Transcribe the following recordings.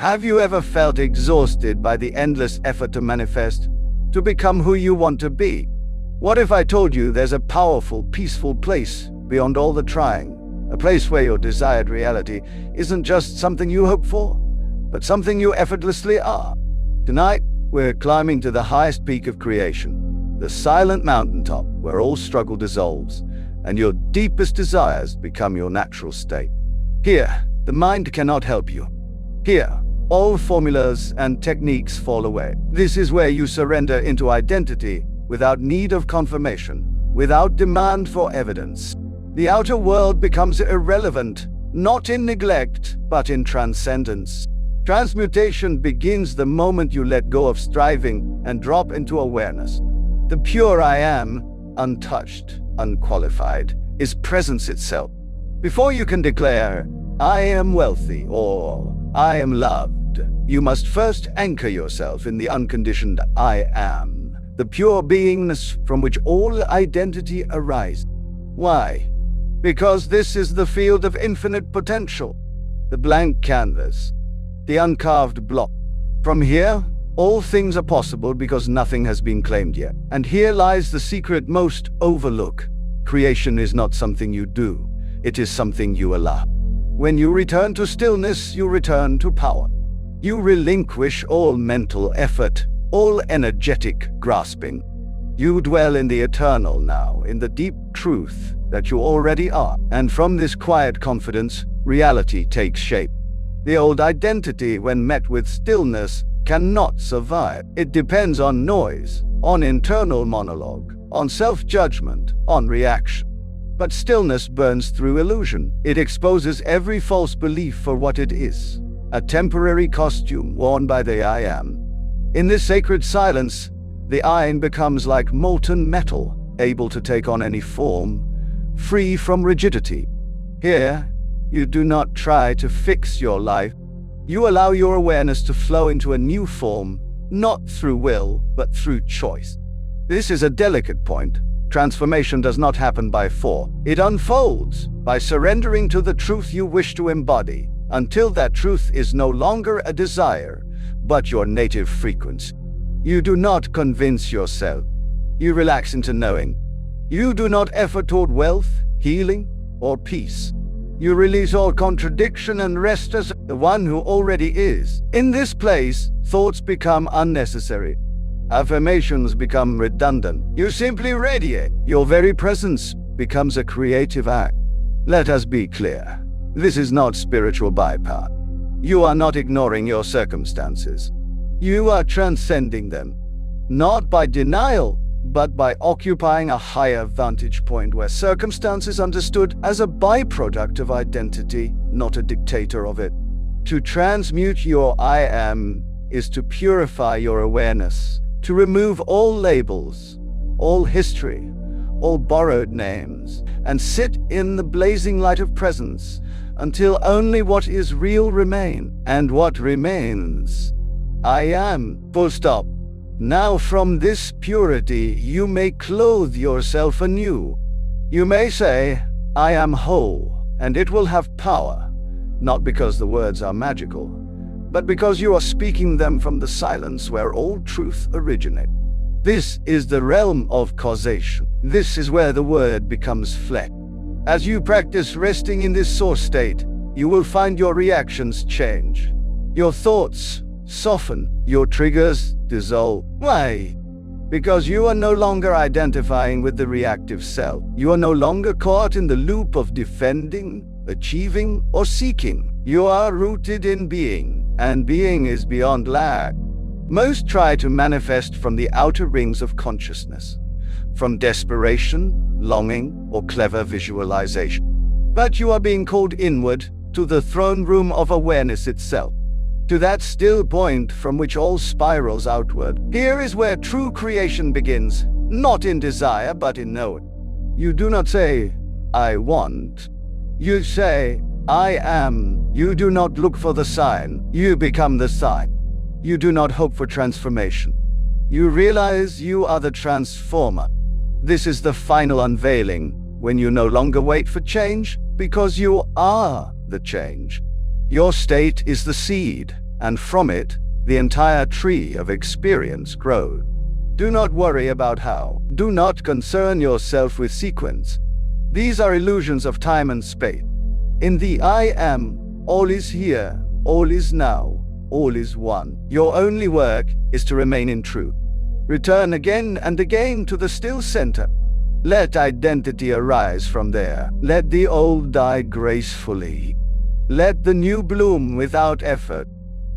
Have you ever felt exhausted by the endless effort to manifest, to become who you want to be? What if I told you there's a powerful, peaceful place beyond all the trying? A place where your desired reality isn't just something you hope for, but something you effortlessly are. Tonight, we're climbing to the highest peak of creation, the silent mountaintop where all struggle dissolves and your deepest desires become your natural state. Here, the mind cannot help you. Here, all formulas and techniques fall away. This is where you surrender into identity without need of confirmation, without demand for evidence. The outer world becomes irrelevant, not in neglect, but in transcendence. Transmutation begins the moment you let go of striving and drop into awareness. The pure I am, untouched, unqualified, is presence itself. Before you can declare, I am wealthy or I am loved, you must first anchor yourself in the unconditioned I am, the pure beingness from which all identity arises. Why? Because this is the field of infinite potential, the blank canvas, the uncarved block. From here, all things are possible because nothing has been claimed yet. And here lies the secret most overlooked. Creation is not something you do, it is something you allow. When you return to stillness, you return to power. You relinquish all mental effort, all energetic grasping. You dwell in the eternal now, in the deep truth that you already are. And from this quiet confidence, reality takes shape. The old identity, when met with stillness, cannot survive. It depends on noise, on internal monologue, on self-judgment, on reaction. But stillness burns through illusion. It exposes every false belief for what it is, a temporary costume worn by the I am. In this sacred silence, the I becomes like molten metal, able to take on any form, free from rigidity. Here, you do not try to fix your life. You allow your awareness to flow into a new form, not through will, but through choice. This is a delicate point. Transformation does not happen by force. It unfolds by surrendering to the truth you wish to embody, until that truth is no longer a desire, but your native frequency. You do not convince yourself. You relax into knowing. You do not effort toward wealth, healing, or peace. You release all contradiction and rest as the one who already is. In this place, thoughts become unnecessary. Affirmations become redundant. You simply radiate. Your very presence becomes a creative act. Let us be clear. This is not spiritual bypass. You are not ignoring your circumstances. You are transcending them. Not by denial, but by occupying a higher vantage point where circumstance is understood as a byproduct of identity, not a dictator of it. To transmute your I am is to purify your awareness, to remove all labels, all history, all borrowed names, and sit in the blazing light of presence until only what is real remains. And what remains, I am, full stop. Now from this purity you may clothe yourself anew. You may say, I am whole, and it will have power, not because the words are magical, but because you are speaking them from the silence where all truth originates. This is the realm of causation. This is where the word becomes flesh. As you practice resting in this source state, you will find your reactions change. Your thoughts soften, your triggers dissolve. Why? Because you are no longer identifying with the reactive self. You are no longer caught in the loop of defending, achieving, or seeking. You are rooted in being, and being is beyond lack. Most try to manifest from the outer rings of consciousness, from desperation, longing, or clever visualization. But you are being called inward to the throne room of awareness itself, to that still point from which all spirals outward. Here is where true creation begins, not in desire, but in knowing. You do not say, I want. You say, I am. You do not look for the sign. You become the sign. You do not hope for transformation. You realize you are the transformer. This is the final unveiling, when you no longer wait for change, because you are the change. Your state is the seed, and from it, the entire tree of experience grows. Do not worry about how. Do not concern yourself with sequence. These are illusions of time and space. In the I am, all is here, all is now, all is one. Your only work is to remain in truth. Return again and again to the still center. Let identity arise from there. Let the old die gracefully. Let the new bloom without effort.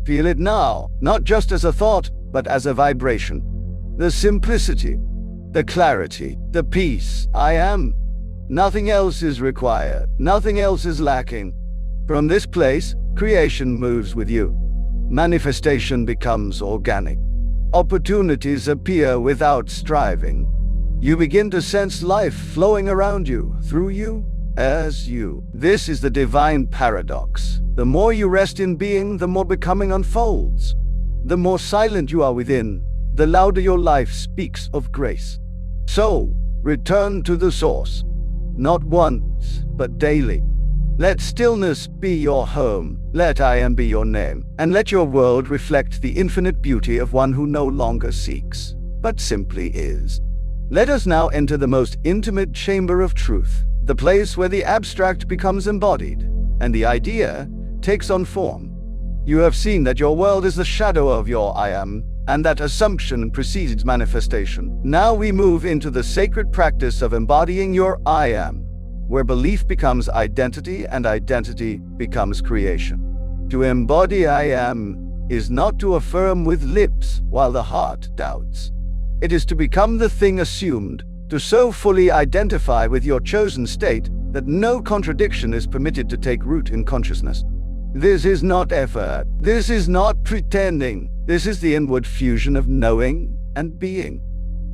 Feel it now, not just as a thought, but as a vibration. The simplicity, the clarity, the peace. I am. Nothing else is required. Nothing else is lacking. From this place, creation moves with you. Manifestation becomes organic. Opportunities appear without striving. You begin to sense life flowing around you, through you, as you. This is the divine paradox. The more you rest in being, the more becoming unfolds. The more silent you are within, the louder your life speaks of grace. So, return to the source. Not once, but daily. Let stillness be your home, let I am be your name, and let your world reflect the infinite beauty of one who no longer seeks, but simply is. Let us now enter the most intimate chamber of truth, the place where the abstract becomes embodied, and the idea takes on form. You have seen that your world is the shadow of your I am, and that assumption precedes manifestation. Now we move into the sacred practice of embodying your I am, where belief becomes identity and identity becomes creation. To embody I am is not to affirm with lips while the heart doubts. It is to become the thing assumed, to so fully identify with your chosen state that no contradiction is permitted to take root in consciousness. This is not effort. This is not pretending. This is the inward fusion of knowing and being.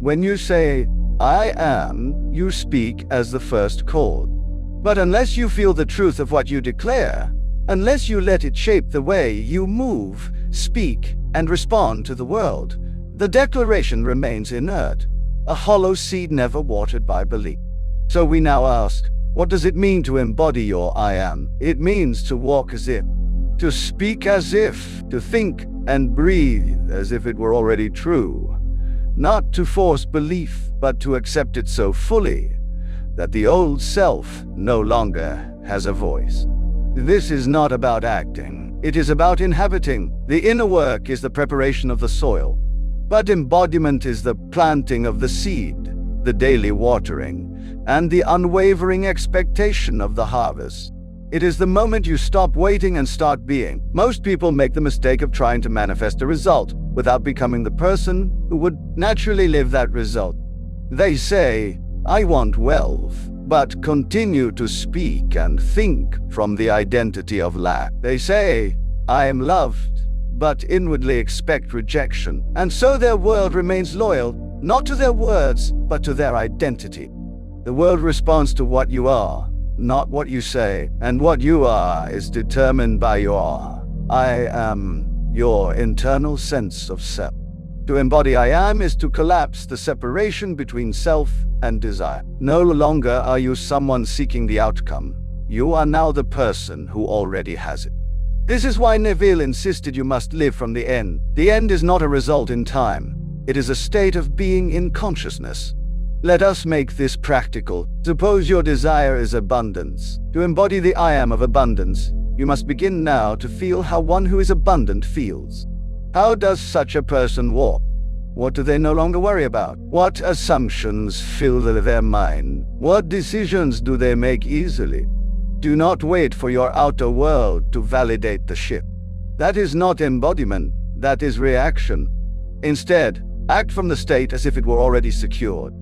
When you say, I am, you speak as the first chord. But unless you feel the truth of what you declare, unless you let it shape the way you move, speak, and respond to the world, the declaration remains inert, a hollow seed never watered by belief. So we now ask, what does it mean to embody your I am? It means to walk as if, to speak as if, to think and breathe as if it were already true. Not to force belief, but to accept it so fully that the old self no longer has a voice. This is not about acting. It is about inhabiting. The inner work is the preparation of the soil, but embodiment is the planting of the seed, the daily watering, and the unwavering expectation of the harvest. It is the moment you stop waiting and start being. Most people make the mistake of trying to manifest a result without becoming the person who would naturally live that result. They say, I want wealth, but continue to speak and think from the identity of lack. They say, I am loved, but inwardly expect rejection. And so their world remains loyal, not to their words, but to their identity. The world responds to what you are, not what you say, and what you are is determined by your I am, your internal sense of self. To embody I am is to collapse the separation between self and desire. No longer are you someone seeking the outcome. You are now the person who already has it. This is why Neville insisted you must live from the end. The end is not a result in time. It is a state of being in consciousness. Let us make this practical. Suppose your desire is abundance. To embody the I am of abundance, you must begin now to feel how one who is abundant feels. How does such a person walk? What do they no longer worry about? What assumptions fill their mind? What decisions do they make easily? Do not wait for your outer world to validate the shift. That is not embodiment, that is reaction. Instead, act from the state as if it were already secured.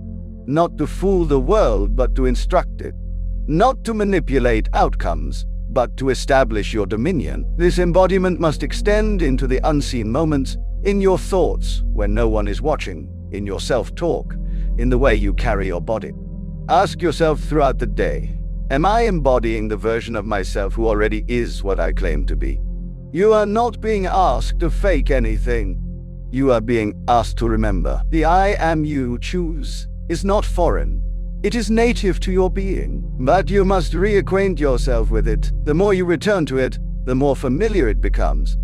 Not to fool the world, but to instruct it. Not to manipulate outcomes, but to establish your dominion. This embodiment must extend into the unseen moments, in your thoughts when no one is watching, in your self-talk, in the way you carry your body. Ask yourself throughout the day, am I embodying the version of myself who already is what I claim to be? You are not being asked to fake anything. You are being asked to remember. The I am you choose is not foreign. It is native to your being, but you must reacquaint yourself with it. The more you return to it, the more familiar it becomes.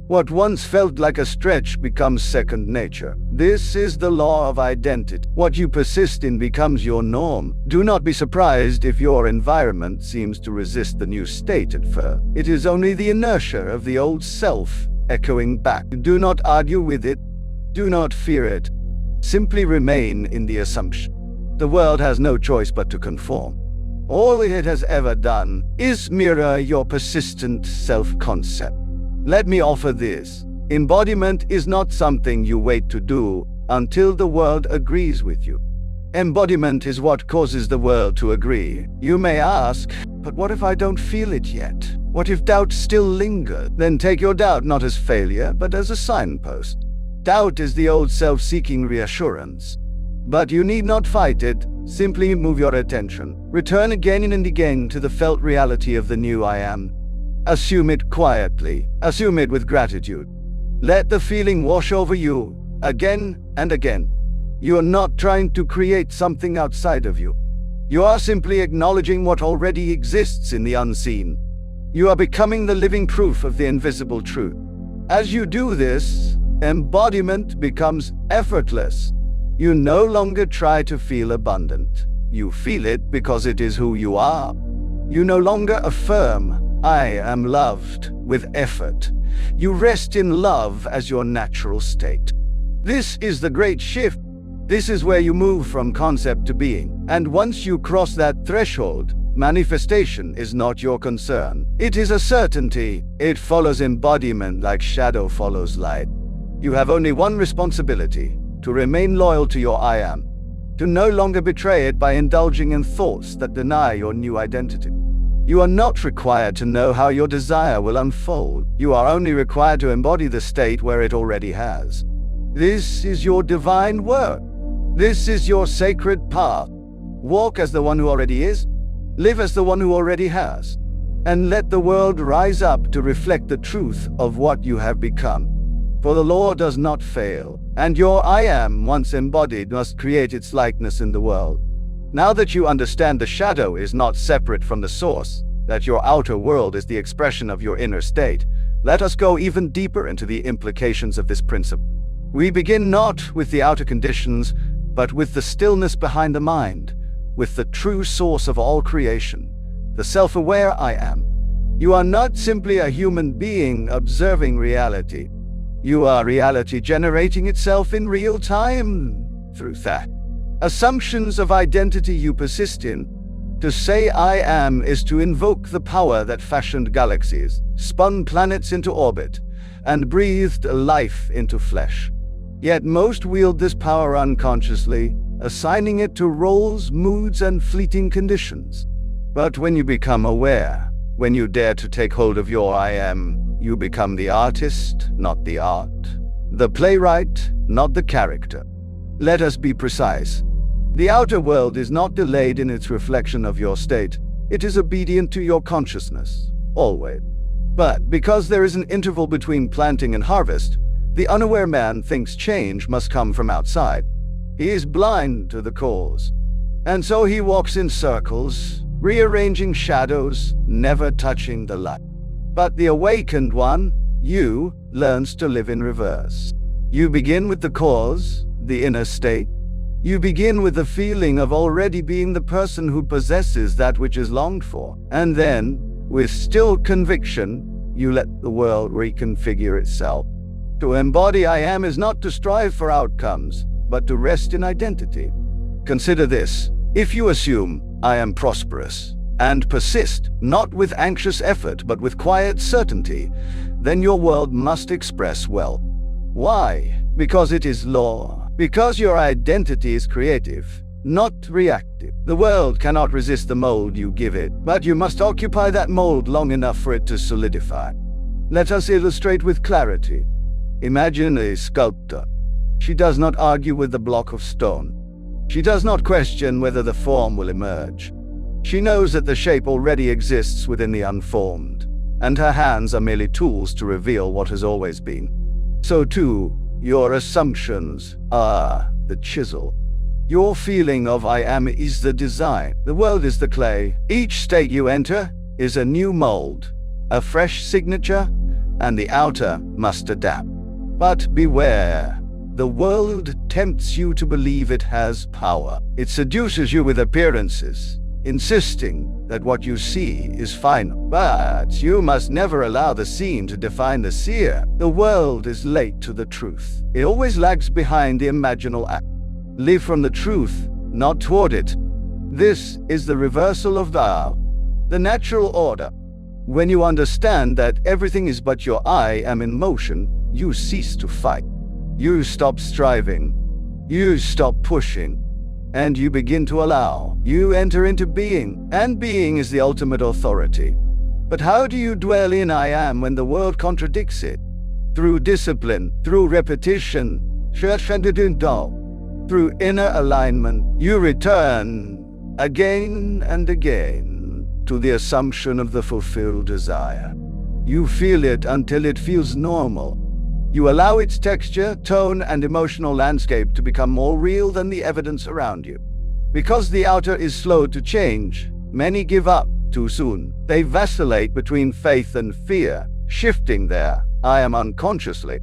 What once felt like a stretch becomes second nature. This is the law of identity. What you persist in becomes your norm. Do not be surprised if your environment seems to resist the new state at first. It is only the inertia of the old self echoing back. Do not argue with it. Do not fear it. Simply remain in the assumption. The world has no choice but to conform. All it has ever done is mirror your persistent self-concept. Let me offer this. Embodiment is not something you wait to do until the world agrees with you. Embodiment is what causes the world to agree. You may ask, but what if I don't feel it yet? What if doubt still lingers? Then take your doubt not as failure, but as a signpost. Doubt is the old self seeking reassurance. But you need not fight it. Simply move your attention. Return again and again to the felt reality of the new I am. Assume it quietly. Assume it with gratitude. Let the feeling wash over you again and again. You are not trying to create something outside of you. You are simply acknowledging what already exists in the unseen. You are becoming the living proof of the invisible truth. As you do this, embodiment becomes effortless. You no longer try to feel abundant. You feel it because it is who you are. You no longer affirm, I am loved, with effort. You rest in love as your natural state. This is the great shift. This is where you move from concept to being. And once you cross that threshold, manifestation is not your concern. It is a certainty. It follows embodiment like shadow follows light. You have only one responsibility: to remain loyal to your I am, to no longer betray it by indulging in thoughts that deny your new identity. You are not required to know how your desire will unfold. You are only required to embody the state where it already has. This is your divine work. This is your sacred path. Walk as the one who already is. Live as the one who already has. And let the world rise up to reflect the truth of what you have become. For the law does not fail, and your I am, once embodied, must create its likeness in the world. Now that you understand the shadow is not separate from the source, that your outer world is the expression of your inner state, let us go even deeper into the implications of this principle. We begin not with the outer conditions, but with the stillness behind the mind, with the true source of all creation, the self-aware I am. You are not simply a human being observing reality. You are reality generating itself in real time through that. Assumptions of identity you persist in. To say I am is to invoke the power that fashioned galaxies, spun planets into orbit, and breathed life into flesh. Yet most wield this power unconsciously, assigning it to roles, moods, and fleeting conditions. But when you become aware, when you dare to take hold of your I am, you become the artist, not the art, the playwright, not the character. Let us be precise. The outer world is not delayed in its reflection of your state. It is obedient to your consciousness, always. But because there is an interval between planting and harvest, the unaware man thinks change must come from outside. He is blind to the cause. And so he walks in circles, rearranging shadows, never touching the light. But the awakened one, you, learns to live in reverse. You begin with the cause, the inner state. You begin with the feeling of already being the person who possesses that which is longed for. And then, with still conviction, you let the world reconfigure itself. To embody I am is not to strive for outcomes, but to rest in identity. Consider this. If you assume I am prosperous, and persist, not with anxious effort, but with quiet certainty, then your world must express well. Why? Because it is law. Because your identity is creative, not reactive. The world cannot resist the mold you give it, but you must occupy that mold long enough for it to solidify. Let us illustrate with clarity. Imagine a sculptor. She does not argue with the block of stone. She does not question whether the form will emerge. She knows that the shape already exists within the unformed, and her hands are merely tools to reveal what has always been. So too, your assumptions are the chisel. Your feeling of I am is the design. The world is the clay. Each state you enter is a new mold, a fresh signature, and the outer must adapt. But beware, the world tempts you to believe it has power. It seduces you with appearances, insisting that what you see is final. But you must never allow the seen to define the seer. The world is late to the truth. It always lags behind the imaginal act. Live from the truth, not toward it. This is the reversal of the natural order. When you understand that everything is but your I am in motion, you cease to fight. You stop striving. You stop pushing. And you begin to allow. You enter into being, and being is the ultimate authority. But how do you dwell in I am when the world contradicts it? Through discipline, through repetition, through inner alignment, you return again and again to the assumption of the fulfilled desire. You feel it until it feels normal. You allow its texture, tone, and emotional landscape to become more real than the evidence around you. Because the outer is slow to change, many give up too soon. They vacillate between faith and fear, shifting their I am unconsciously.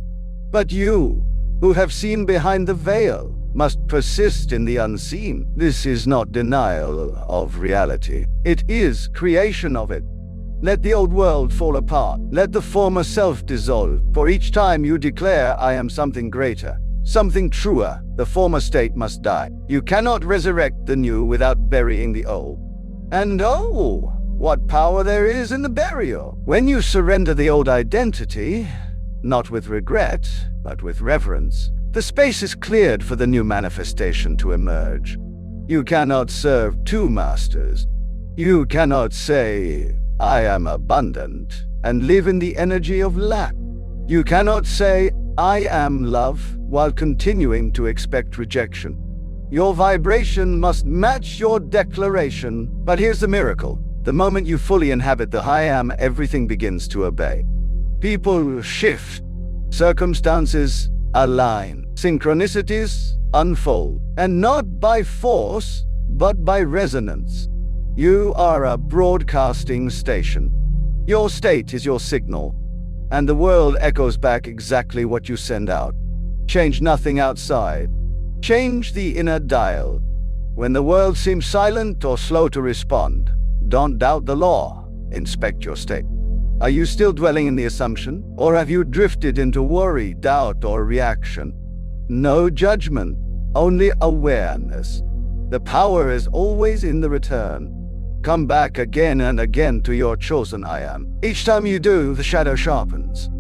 But you, who have seen behind the veil, must persist in the unseen. This is not denial of reality. It is creation of it. Let the old world fall apart. Let the former self dissolve. For each time you declare, I am something greater, something truer, the former state must die. You cannot resurrect the new without burying the old. And oh, what power there is in the burial. When you surrender the old identity, not with regret, but with reverence, the space is cleared for the new manifestation to emerge. You cannot serve two masters. You cannot say, I am abundant, and live in the energy of lack. You cannot say, I am love, while continuing to expect rejection. Your vibration must match your declaration. But here's the miracle. The moment you fully inhabit the I am, everything begins to obey. People shift. Circumstances align. Synchronicities unfold. And not by force, but by resonance. You are a broadcasting station. Your state is your signal, and the world echoes back exactly what you send out. Change nothing outside. Change the inner dial. When the world seems silent or slow to respond, don't doubt the law. Inspect your state. Are you still dwelling in the assumption, or have you drifted into worry, doubt, or reaction? No judgment, only awareness. The power is always in the return. Come back again and again to your chosen I am. Each time you do, the shadow sharpens.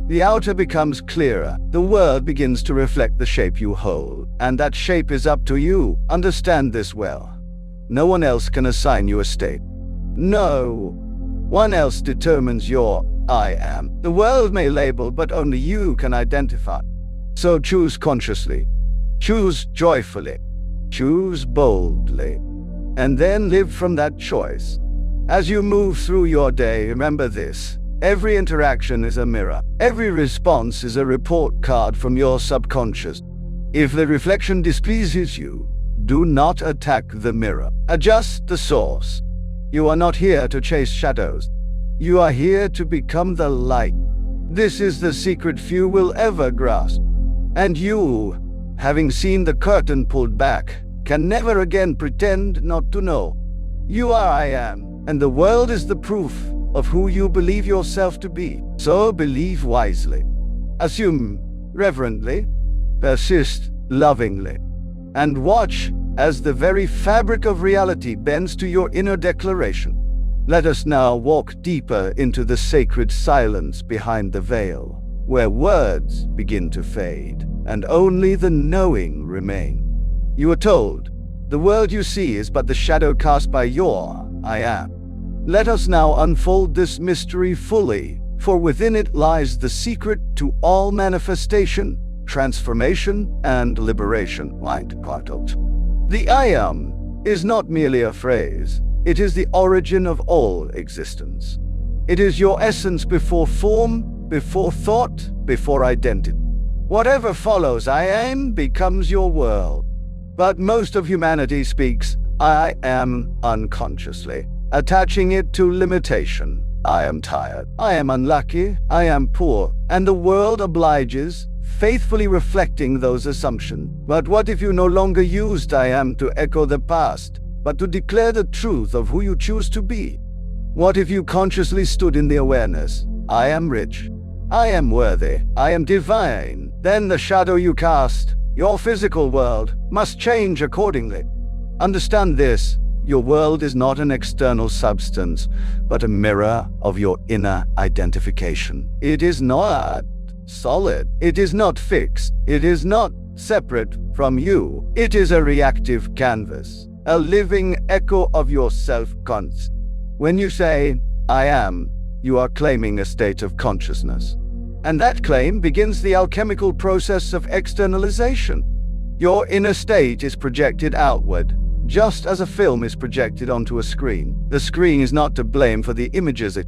The outer becomes clearer. The world begins to reflect the shape you hold. And that shape is up to you. Understand this well. No one else can assign you a state. No one else determines your I am. The world may label, but only you can identify. So choose consciously. Choose joyfully. Choose boldly. And then live from that choice. As you move through your day, remember this. Every interaction is a mirror. Every response is a report card from your subconscious. If the reflection displeases you, do not attack the mirror. Adjust the source. You are not here to chase shadows. You are here to become the light. This is the secret few will ever grasp. And you, having seen the curtain pulled back, can never again pretend not to know. You are I am, and the world is the proof of who you believe yourself to be. So believe wisely. Assume reverently. Persist lovingly. And watch as the very fabric of reality bends to your inner declaration. Let us now walk deeper into the sacred silence behind the veil, where words begin to fade, and only the knowing remain. You are told, the world you see is but the shadow cast by your I am. Let us now unfold this mystery fully, for within it lies the secret to all manifestation, transformation, and liberation. The I am is not merely a phrase. It is the origin of all existence. It is your essence before form, before thought, before identity. Whatever follows I am becomes your world. But most of humanity speaks I am unconsciously, attaching it to limitation, I am tired, I am unlucky, I am poor, and the world obliges, faithfully reflecting those assumptions. But what if you no longer used I am to echo the past, but to declare the truth of who you choose to be? What if you consciously stood in the awareness, I am rich, I am worthy, I am divine? Then the shadow you cast, your physical world, must change accordingly. Understand this. Your world is not an external substance, but a mirror of your inner identification. It is not solid. It is not fixed. It is not separate from you. It is a reactive canvas, a living echo of your self-concept. When you say, I am, you are claiming a state of consciousness. And that claim begins the alchemical process of externalization. Your inner state is projected outward, just as a film is projected onto a screen. The screen is not to blame for the images it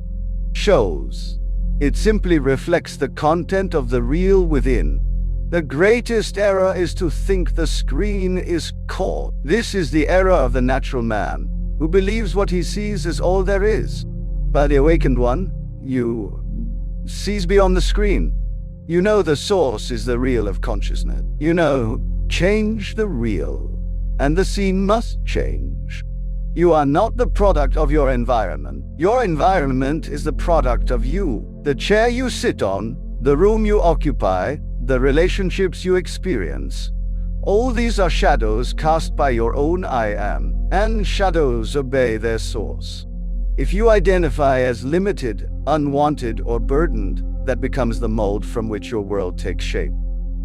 shows. It simply reflects the content of the real within. The greatest error is to think the screen is core. This is the error of the natural man, who believes what he sees is all there is. By the awakened one, you sees beyond the screen. You know the source is the real of consciousness. You know, change the real, and the scene must change. You are not the product of your environment. Your environment is the product of you. The chair you sit on, the room you occupy, the relationships you experience. All these are shadows cast by your own I am, and shadows obey their source. If you identify as limited, unwanted, or burdened, that becomes the mold from which your world takes shape.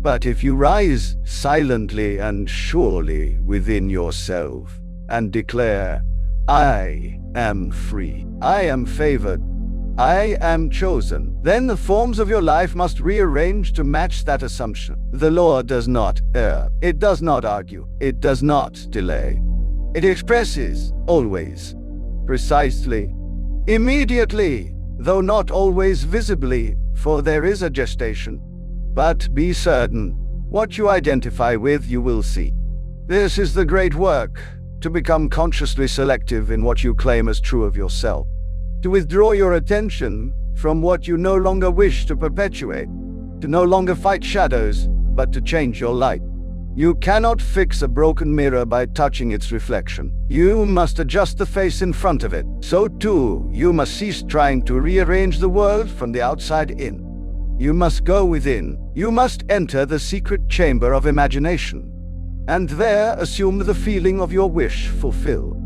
But if you rise silently and surely within yourself and declare, I am free, I am favored, I am chosen, then the forms of your life must rearrange to match that assumption. The law does not err. It does not argue. It does not delay. It expresses, always, precisely, immediately, though not always visibly, for there is a gestation. But be certain, what you identify with you will see. This is the great work, to become consciously selective in what you claim as true of yourself. To withdraw your attention from what you no longer wish to perpetuate. To no longer fight shadows, but to change your light. You cannot fix a broken mirror by touching its reflection. You must adjust the face in front of it. So too, you must cease trying to rearrange the world from the outside in. You must go within. You must enter the secret chamber of imagination. And there assume the feeling of your wish fulfilled.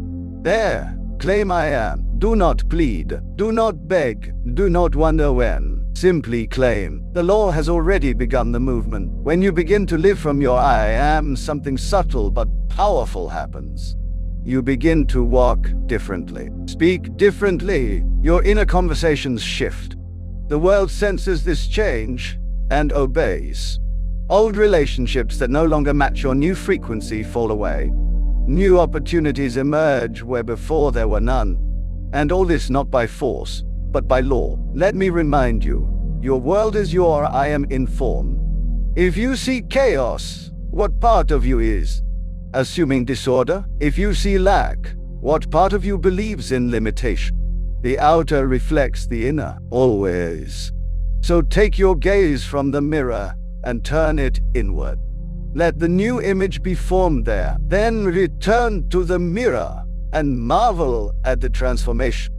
There, claim I am. Do not plead. Do not beg. Do not wonder when. Simply claim. The law has already begun the movement. When you begin to live from your I am, something subtle but powerful happens. You begin to walk differently. Speak differently. Your inner conversations shift. The world senses this change and obeys. Old relationships that no longer match your new frequency fall away. New opportunities emerge where before there were none. And all this not by force, but by law. Let me remind you, your world is your I am in form. If you see chaos, what part of you is assuming disorder? If you see lack, what part of you believes in limitation? The outer reflects the inner, always. So take your gaze from the mirror and turn it inward. Let the new image be formed there. Then return to the mirror and marvel at the transformation.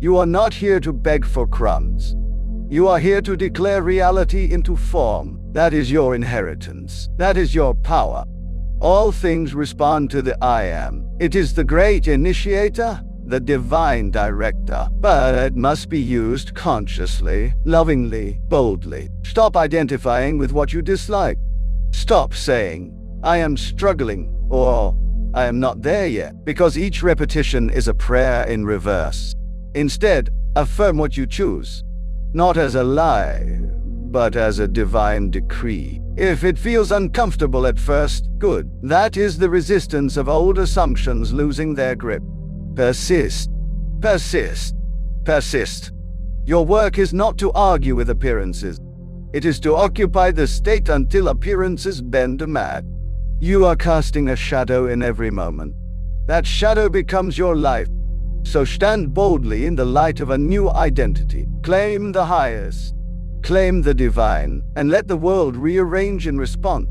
You are not here to beg for crumbs. You are here to declare reality into form. That is your inheritance. That is your power. All things respond to the I am. It is the great initiator, the divine director. But it must be used consciously, lovingly, boldly. Stop identifying with what you dislike. Stop saying, I am struggling, or I am not there yet, because each repetition is a prayer in reverse. Instead, affirm what you choose, not as a lie, but as a divine decree. If it feels uncomfortable at first, good. That is the resistance of old assumptions losing their grip. Persist, persist, persist. Your work is not to argue with appearances. It is to occupy the state until appearances bend mad. You are casting a shadow in every moment. That shadow becomes your life. So stand boldly in the light of a new identity. Claim the highest. Claim the divine, and let the world rearrange in response.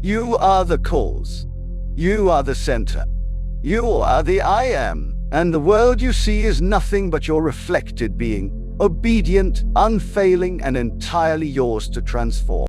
You are the cause. You are the center. You are the I am. And the world you see is nothing but your reflected being, obedient, unfailing, and entirely yours to transform.